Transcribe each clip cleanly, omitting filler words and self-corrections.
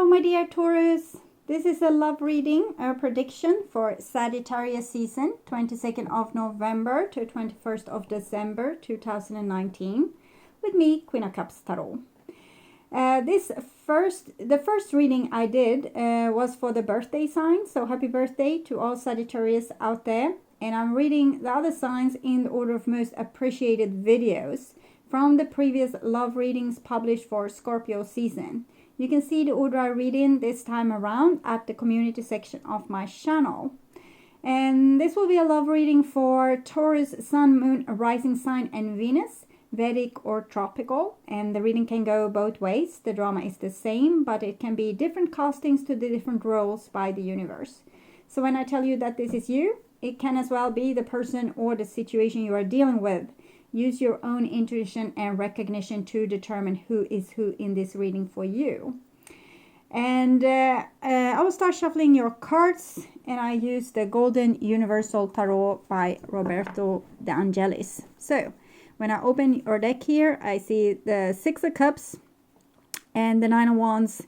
Hello, my dear Taurus. This is a love reading, a prediction for Sagittarius season, 22nd of November to 21st of December 2019, with me, Queen of Cups Tarot. The first reading I did was for the birthday signs, so happy birthday to all Sagittarius out there. And I'm reading the other signs in the order of most appreciated videos from the previous love readings published for Scorpio season. You can see the order I read in this time around at the community section of my channel. And this will be a love reading for Taurus, Sun, Moon, Rising Sign and Venus, Vedic or Tropical. And the reading can go both ways. The drama is the same, but it can be different castings to the different roles by the universe. So when I tell you that this is you, it can as well be the person or the situation you are dealing with. Use your own intuition and recognition to determine who is who in this reading for you. And I will start shuffling your cards, and I use the Golden Universal Tarot by Roberto De Angelis. So when I open your deck here, I see the Six of Cups and the Nine of Wands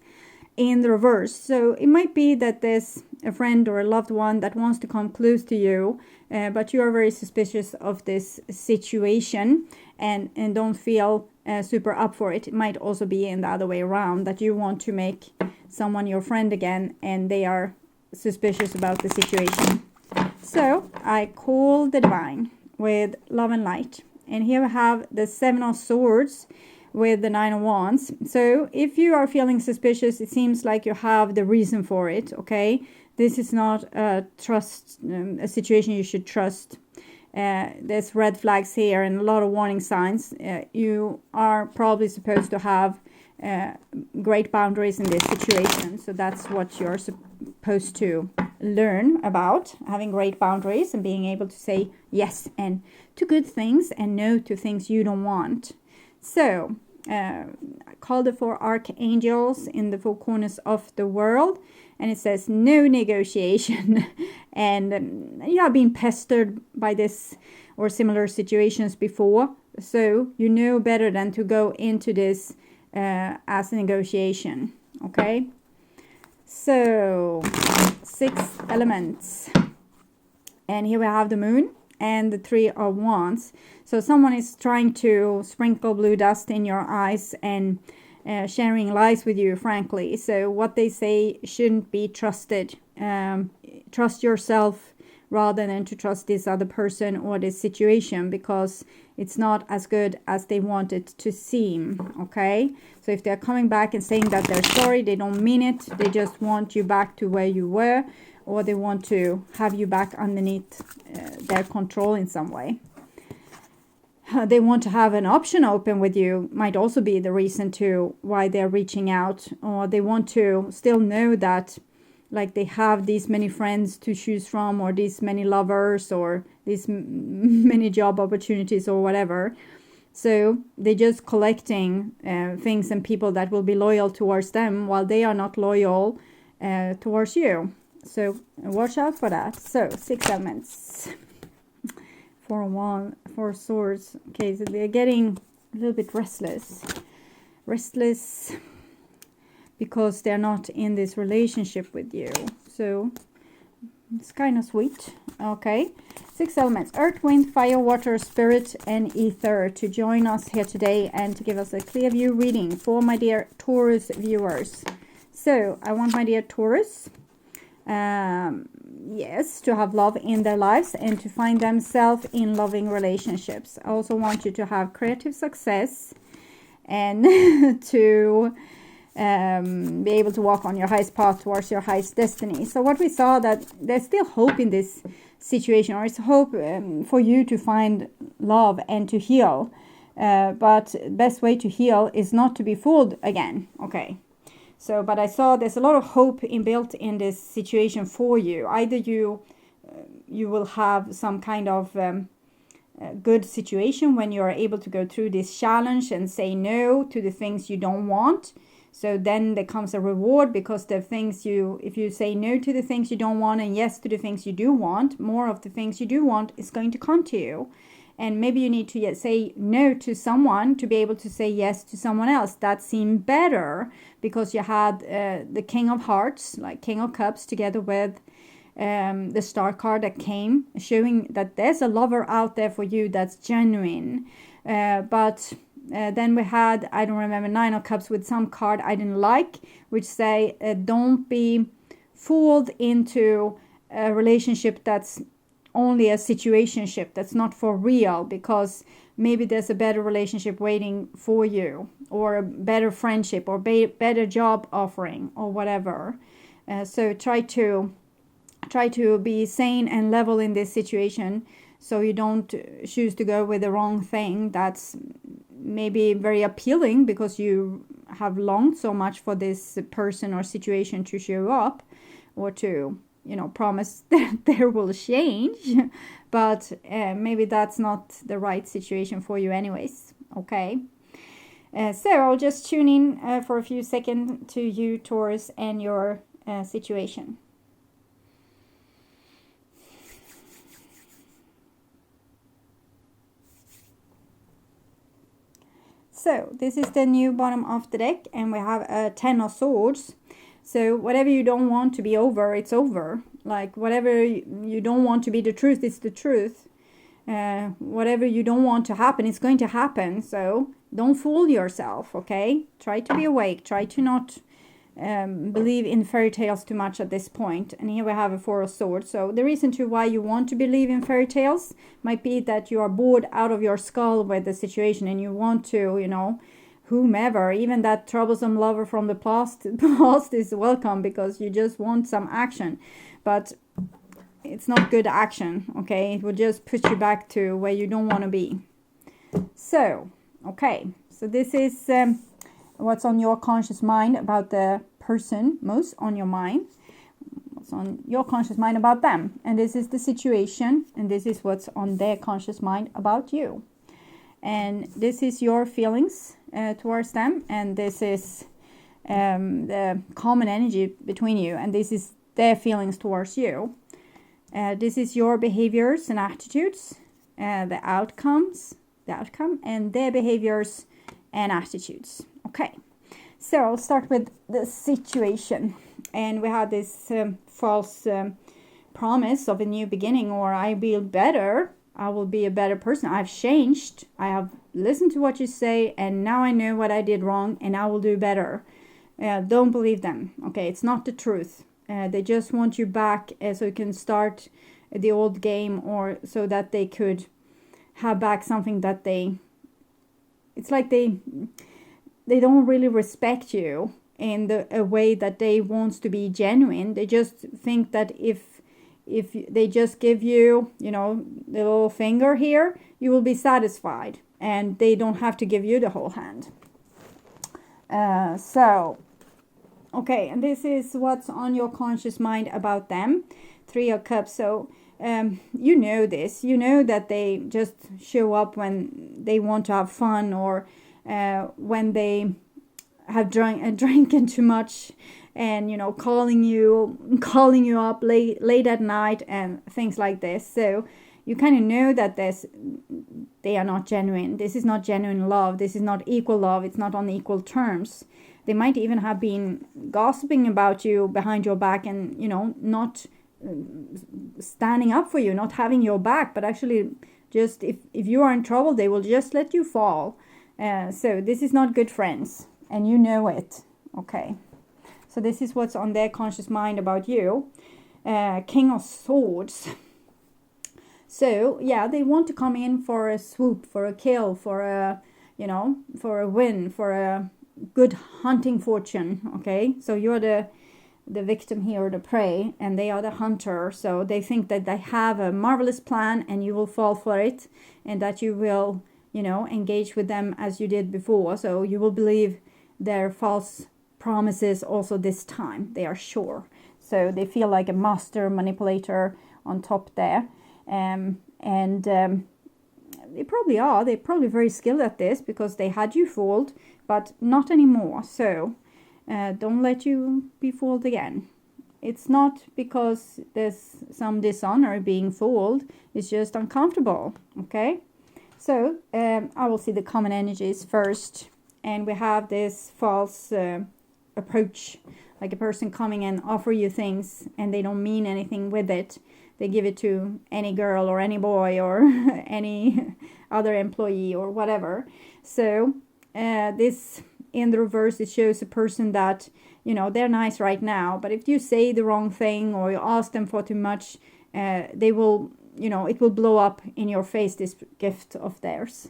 in the reverse. So it might be that there's a friend or a loved one that wants to come close to you, but you are very suspicious of this situation and don't feel super up for it. It might also be in the other way around, that you want to make someone your friend again and they are suspicious about the situation. So I call the divine with love and light. And here we have the Seven of Swords with the Nine of Wands. So if you are feeling suspicious, it seems like you have the reason for it, okay? This is not a situation you should trust. There's red flags here and a lot of warning signs. You are probably supposed to have great boundaries in this situation. So that's what you're supposed to learn about, having great boundaries and being able to say yes and to good things and no to things you don't want. So I called it for archangels in the four corners of the world. And it says no negotiation. And you have been pestered by this or similar situations before. So you know better than to go into this as a negotiation. Okay. So 6 elements. And here we have the moon and the Three of Wands. So someone is trying to sprinkle blue dust in your eyes and sharing lies with you, frankly. So what they say shouldn't be trusted. Trust yourself rather than to trust this other person or this situation, because it's not as good as they want it to seem, okay? So if they're coming back and saying that they're sorry, they don't mean it. They just want you back to where you were, or they want to have you back underneath their control in some way. They want to have an option open with you, might also be the reason to why they're reaching out. Or they want to still know that, like, they have these many friends to choose from, or these many lovers, or these many job opportunities, or whatever. So they're just collecting things and people that will be loyal towards them, while they are not loyal towards you. So watch out for that. So 6 elements. 4 swords. Okay, so they're getting a little bit restless because they're not in this relationship with you. So it's kind of sweet. Okay, 6 elements: earth, wind, fire, water, spirit and ether, to join us here today and to give us a clear view reading for my dear Taurus viewers. So I want my dear Taurus, yes, to have love in their lives and to find themselves in loving relationships. I also want you to have creative success and to be able to walk on your highest path towards your highest destiny. So what we saw, that there's still hope in this situation, or it's hope for you to find love and to heal. But the best way to heal is not to be fooled again. Okay. So, but I saw there's a lot of hope inbuilt in this situation for you. Either you will have some kind of good situation when you are able to go through this challenge and say no to the things you don't want. So then there comes a reward, because the things if you say no to the things you don't want and yes to the things you do want, more of the things you do want is going to come to you. And maybe you need to say no to someone to be able to say yes to someone else. That seemed better because you had the King of Hearts, like King of Cups, together with the Star card that came, showing that there's a lover out there for you that's genuine. But then we had, I don't remember, Nine of Cups with some card I didn't like, which say don't be fooled into a relationship that's only a situationship, that's not for real, because maybe there's a better relationship waiting for you, or a better friendship, or better job offering, or whatever. So try to be sane and level in this situation, so you don't choose to go with the wrong thing that's maybe very appealing because you have longed so much for this person or situation to show up, or to promise that there will change, but maybe that's not the right situation for you anyways. Okay, so I'll just tune in for a few seconds to you, Taurus, and your situation. So this is the new bottom of the deck, and we have a 10 of Swords. So whatever you don't want to be over, it's over. Like whatever you don't want to be the truth, it's the truth. Whatever you don't want to happen, it's going to happen. So don't fool yourself, okay? Try to be awake. Try to not believe in fairy tales too much at this point. And here we have a Four of Swords. So the reason to why you want to believe in fairy tales might be that you are bored out of your skull with the situation, and you want to, whomever, even that troublesome lover from the past is welcome, because you just want some action. But it's not good action, okay? It will just push you back to where you don't want to be. So, okay. So this is what's on your conscious mind about the person, most on your mind. What's on your conscious mind about them. And this is the situation, and this is what's on their conscious mind about you. And this is your feelings towards them, and this is the common energy between you, and this is their feelings towards you. This is your behaviors and attitudes, the outcome, and their behaviors and attitudes. Okay, so I'll start with the situation. And we had this false promise of a new beginning, or I will better. I will be a better person. I've changed. I have listened to what you say, and now I know what I did wrong, and I will do better. Don't believe them. Okay, it's not the truth. They just want you back so you can start the old game, or so that they could have back something that it's like they don't really respect you in a way that they want to be genuine. They just think that if they just give you, the little finger here, you will be satisfied, and they don't have to give you the whole hand. Okay, and this is what's on your conscious mind about them. Three of Cups. So you know this. You know that they just show up when they want to have fun, or when they have drinking too much, and calling you up late at night and things like this. So you kind of know that they are not genuine. This is not genuine love. This is not equal love. It's not on equal terms. They might even have been gossiping about you behind your back, and not standing up for you, not having your back, but actually just if you are in trouble, they will just let you fall. So this is not good friends, and you know it. Okay, so this is what's on their conscious mind about you. King of Swords. So yeah, they want to come in for a swoop, for a kill, for a for a win, for a good hunting fortune. Okay, so you're the victim here, the prey, and they are the hunter. So they think that they have a marvelous plan, and you will fall for it, and that you will engage with them as you did before. So you will believe their false promises also this time. They are sure. So they feel like a master manipulator on top there. They probably are. They're probably very skilled at this, because they had you fooled, but not anymore. So don't let you be fooled again. It's not because there's some dishonor being fooled. It's just uncomfortable. Okay? So I will see the common energies first. And we have this false approach, like a person coming and offer you things and they don't mean anything with it. They give it to any girl or any boy or any other employee or whatever. So this, in the reverse, it shows a person that, you know, they're nice right now, but if you say the wrong thing or you ask them for too much, they will, you know, it will blow up in your face, this gift of theirs.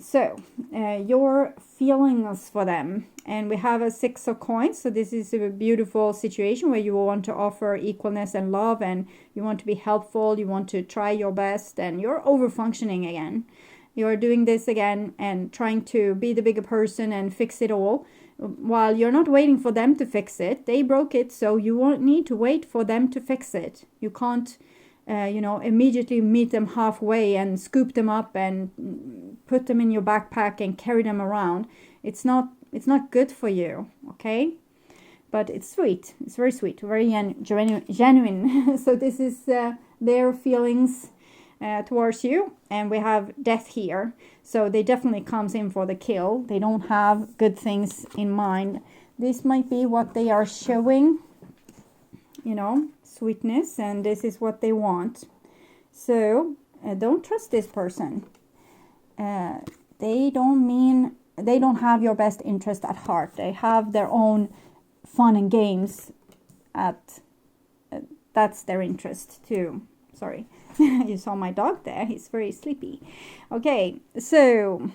So your feelings for them, and we have a 6 of coins. So this is a beautiful situation where you want to offer equalness and love, and you want to be helpful, you want to try your best, and you're over functioning again. You're doing this again and trying to be the bigger person and fix it all, while you're not waiting for them to fix it. They broke it, so you won't need to wait for them to fix it. You can't you know, immediately meet them halfway and scoop them up and put them in your backpack and carry them around. It's not good for you, okay? But it's sweet. It's very sweet, very genuine. So this is their feelings towards you. And we have death here. So they definitely comes in for the kill. They don't have good things in mind. This might be what they are showing, you know, sweetness, and this is what they want. So don't trust this person. They don't have your best interest at heart. They have their own fun and games at that's their interest too. Sorry. You saw my dog there. He's very sleepy. Okay, so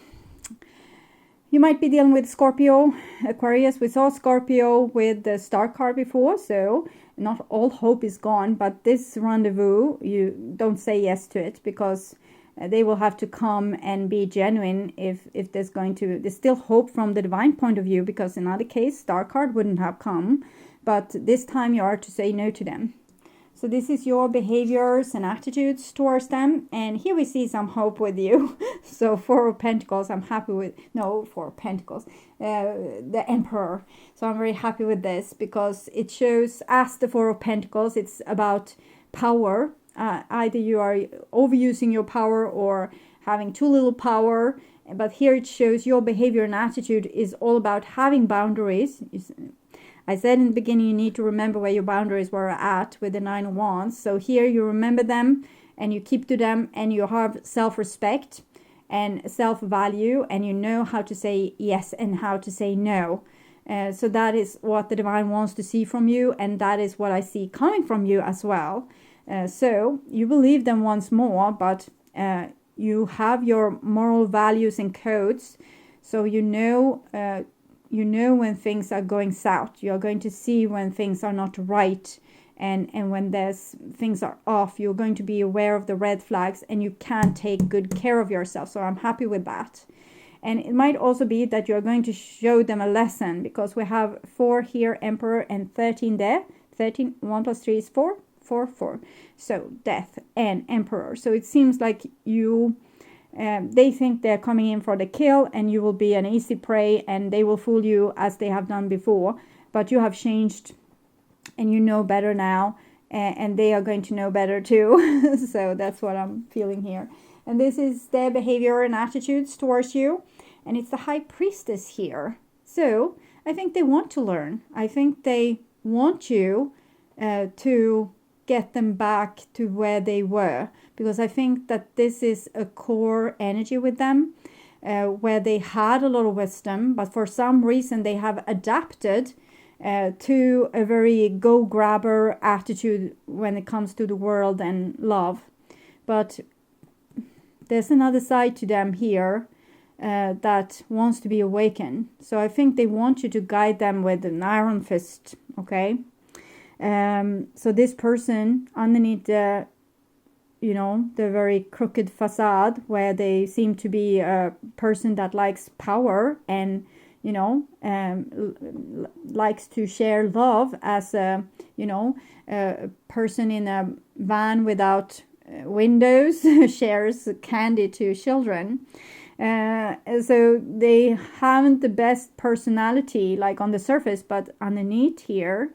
you might be dealing with Scorpio, Aquarius. We saw Scorpio with the star card before, so not all hope is gone, but this rendezvous, you don't say yes to it, because they will have to come and be genuine if there's still hope from the divine point of view, because in other case, star card wouldn't have come, but this time you are to say no to them. So this is your behaviors and attitudes towards them. And here we see some hope with you. So 4 of Pentacles, I'm happy with, no, 4 of Pentacles, the Emperor. So I'm very happy with this because it shows, as the 4 of Pentacles, it's about power. Either you are overusing your power or having too little power. But here it shows your behavior and attitude is all about having boundaries. I said in the beginning, you need to remember where your boundaries were at with the 9 of Wands. So here you remember them and you keep to them, and you have self-respect and self-value, and you know how to say yes and how to say no. So that is what the divine wants to see from you, and that is what I see coming from you as well. So you believe them once more, but you have your moral values and codes. So you know when things are going south. You're going to see when things are not right, and when things are off. You're going to be aware of the red flags, and you can take good care of yourself. So I'm happy with that. And it might also be that you're going to show them a lesson, because we have 4 here, Emperor, and 13 there. 13, 1 plus 3 is 4, 4, 4. So death and Emperor. So it seems like they think they're coming in for the kill, and you will be an easy prey, and they will fool you as they have done before. But you have changed, and you know better now, and they are going to know better too. So that's what I'm feeling here. And this is their behavior and attitudes towards you. And it's the High Priestess here. So I think they want to learn. I think they want you to get them back to where they were, because I think that this is a core energy with them, where they had a lot of wisdom, but for some reason they have adapted to a very go-grabber attitude when it comes to the world and love. But there's another side to them here that wants to be awakened. So I think they want you to guide them with an iron fist, okay? So this person underneath the very crooked facade, where they seem to be a person that likes power and, likes to share love as a person in a van without windows, shares candy to children. So they haven't the best personality, like on the surface, but underneath here,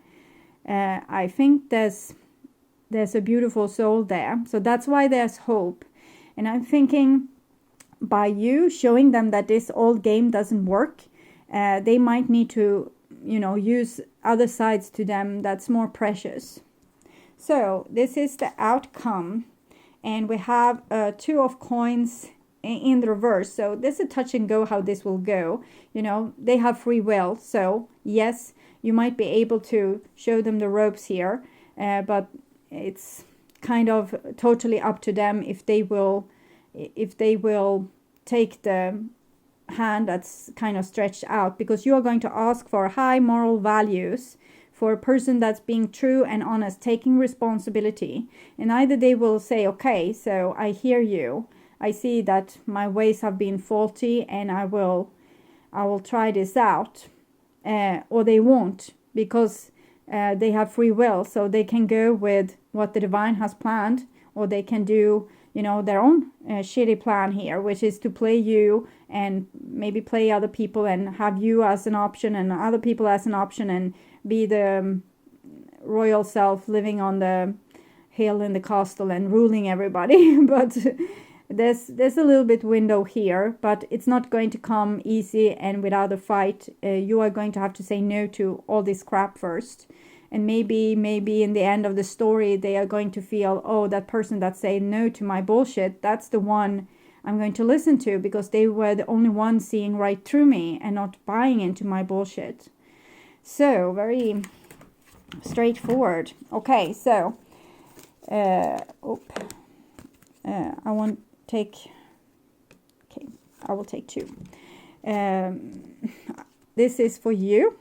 I think there's a beautiful soul there. So that's why there's hope. And I'm thinking by you showing them that this old game doesn't work, they might need to, use other sides to them that's more precious. So this is the outcome, and we have 2 of coins in the reverse. So this is a touch and go how this will go. They have free will, so yes, you might be able to show them the ropes here, but it's kind of totally up to them if they will take the hand that's kind of stretched out, because you are going to ask for high moral values, for a person that's being true and honest, taking responsibility. And either they will say, okay, so I hear you, I see that my ways have been faulty, and I will try this out, or they won't, because they have free will, so they can go with what the divine has planned, or they can do their own shitty plan here, which is to play you and maybe play other people and have you as an option and other people as an option, and be the royal self living on the hill in the castle and ruling everybody. But there's a little bit window here, but it's not going to come easy and without a fight. You are going to have to say no to all this crap first. And maybe in the end of the story, they are going to feel, oh, that person that said no to my bullshit, that's the one I'm going to listen to, because they were the only one seeing right through me and not buying into my bullshit. So, very straightforward. Okay, so, I won't take, okay, I will take 2. This is for you.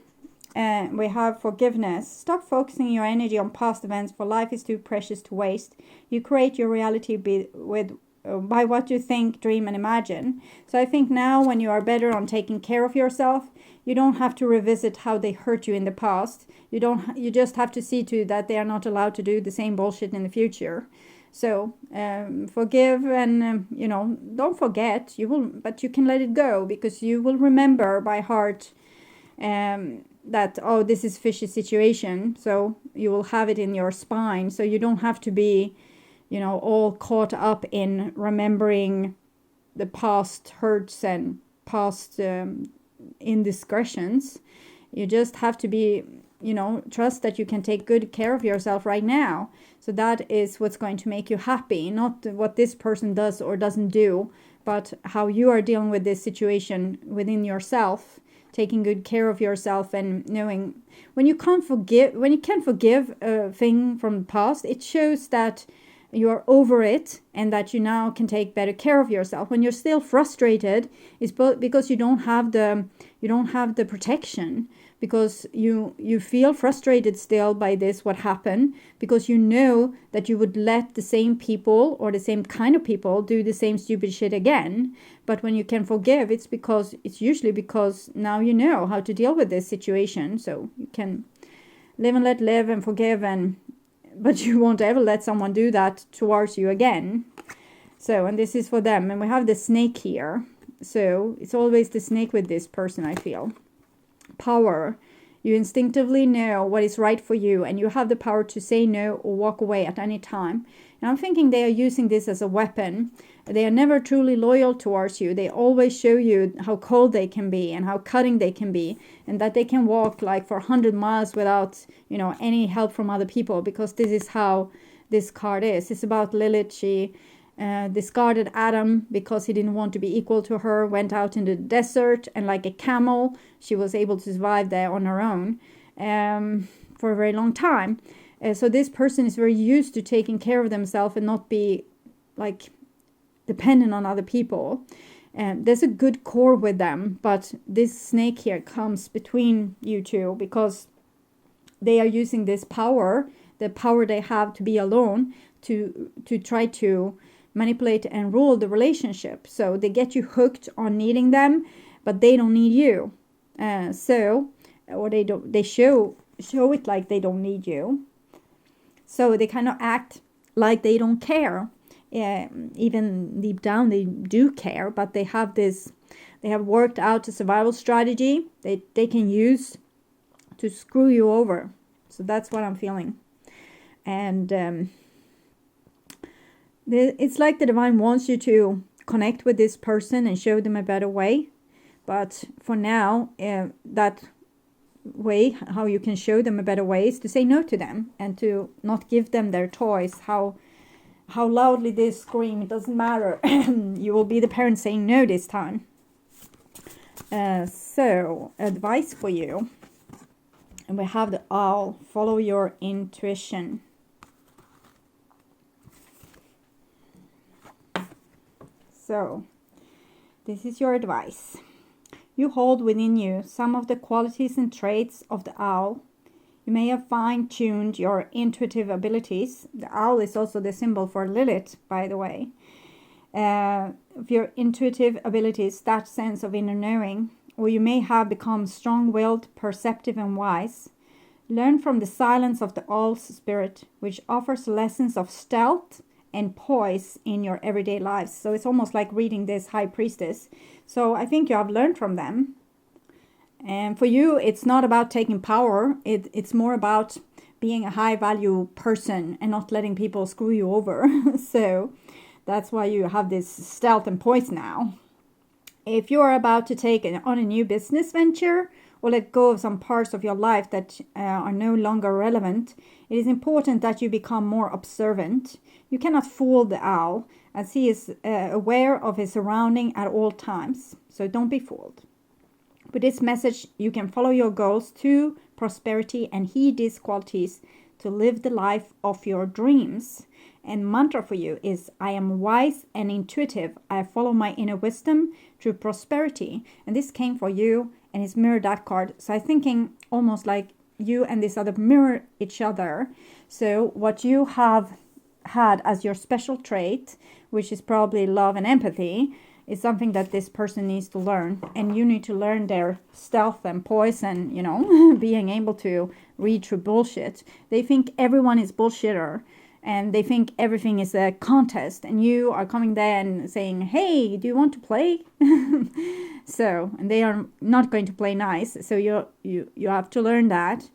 We have forgiveness. Stop focusing your energy on past events, for life is too precious to waste. You create your reality by what you think, dream, and imagine. So I think now, when you are better on taking care of yourself, you don't have to revisit how they hurt you in the past. You just have to see to that they are not allowed to do the same bullshit in the future. So forgive, and don't forget. But you can let it go, because you will remember by heart that, oh, this is fishy situation, so you will have it in your spine, so you don't have to be all caught up in remembering the past hurts and past indiscretions. You just have to be trust that you can take good care of yourself right now. So that is what's going to make you happy, not what this person does or doesn't do, but how you are dealing with this situation within yourself, taking good care of yourself, and knowing when you can't forgive a thing from the past, it shows that you are over it and that you now can take better care of yourself. When you're still frustrated, it's because you don't have the protection, because you feel frustrated still by this, what happened, because you know that you would let the same people or the same kind of people do the same stupid shit again. But when you can forgive, it's usually because now you know how to deal with this situation, so you can live and let live and forgive, but you won't ever let someone do that towards you again. So, and this is for them. And we have the snake here, so it's always the snake with this person, I feel. Power. You instinctively know what is right for you, and you have the power to say no or walk away at any time. And I'm thinking they are using this as a weapon. They are never truly loyal towards you. They always show you how cold they can be and how cutting they can be, and that they can walk like for 100 miles without any help from other people, because this is how this card is. It's about Lilith. She discarded Adam because he didn't want to be equal to her, went out in the desert, and like a camel, she was able to survive there on her own for a very long time. So this person is very used to taking care of themselves and not be like dependent on other people. There's a good core with them, but this snake here comes between you two, because they are using this power, the power they have to be alone, to try to manipulate and rule the relationship. So they get you hooked on needing them, but they don't need you. Or they show it like they don't need you. So they kind of act like they don't care. Even deep down they do care, but they have worked out a survival strategy they can use to screw you over. So that's what I'm feeling. And it's like the divine wants you to connect with this person and show them a better way. But for now, that way, how you can show them a better way, is to say no to them and to not give them their toys. How loudly they scream, it doesn't matter. You will be the parent saying no this time. So, advice for you. And we have the owl. Follow your intuition. So, this is your advice. You hold within you some of the qualities and traits of the owl. You may have fine-tuned your intuitive abilities. The owl is also the symbol for Lilith, by the way. Of your intuitive abilities, that sense of inner knowing, or you may have become strong-willed, perceptive, and wise. Learn from the silence of the owl's spirit, which offers lessons of stealth and poise in your everyday lives. So it's almost like reading this high priestess. So I think you have learned from them. And for you, it's not about taking power. It's more about being a high value person and not letting people screw you over. So that's why you have this stealth and poise now. If you are about to take on a new business venture or let go of some parts of your life that are no longer relevant, it is important that you become more observant. You cannot fool the owl, as he is aware of his surrounding at all times. So don't be fooled. With this message, you can follow your goals to prosperity and heed these qualities to live the life of your dreams. And mantra for you is, I am wise and intuitive. I follow my inner wisdom through prosperity. And this came for you and it's mirrored that card. So I'm thinking almost like you and this other mirror each other. So what you have had as your special trait, which is probably love and empathy, is something that this person needs to learn. And you need to learn their stealth and poise and, you know, being able to read through bullshit. They think everyone is bullshitter. And they think everything is a contest. And you are coming there and saying, hey, do you want to play? So, and they are not going to play nice. So you have to learn that.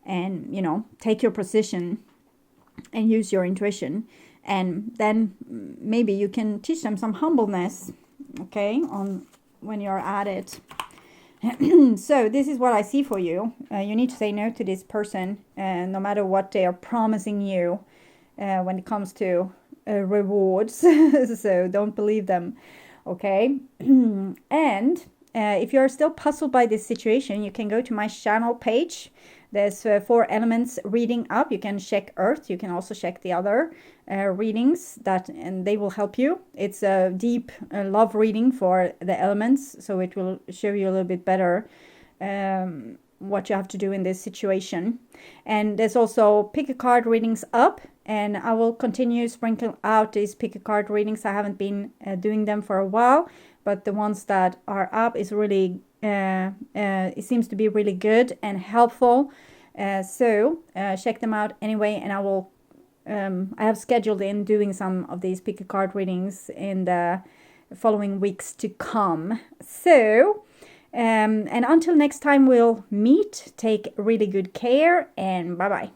And, you know, take your position and use your intuition. And then maybe you can teach them some humbleness. Okay, on when you're at it. So this is what I see for you. You need to say no to this person, no matter what they are promising you when it comes to rewards. So don't believe them. Okay. And if you're still puzzled by this situation, you can go to my channel page. There's 4 elements reading up. You can check Earth. You can also check the other readings and they will help you. It's a deep love reading for the elements, so it will show you a little bit better what you have to do in this situation. And there's also pick a card readings up, and I will continue sprinkle out these pick a card readings. I haven't been doing them for a while, but the ones that are up is really it seems to be really good and helpful. So check them out anyway, and I will I have scheduled in doing some of these pick a card readings in the following weeks to come. So and until next time we'll meet, take really good care, and bye bye.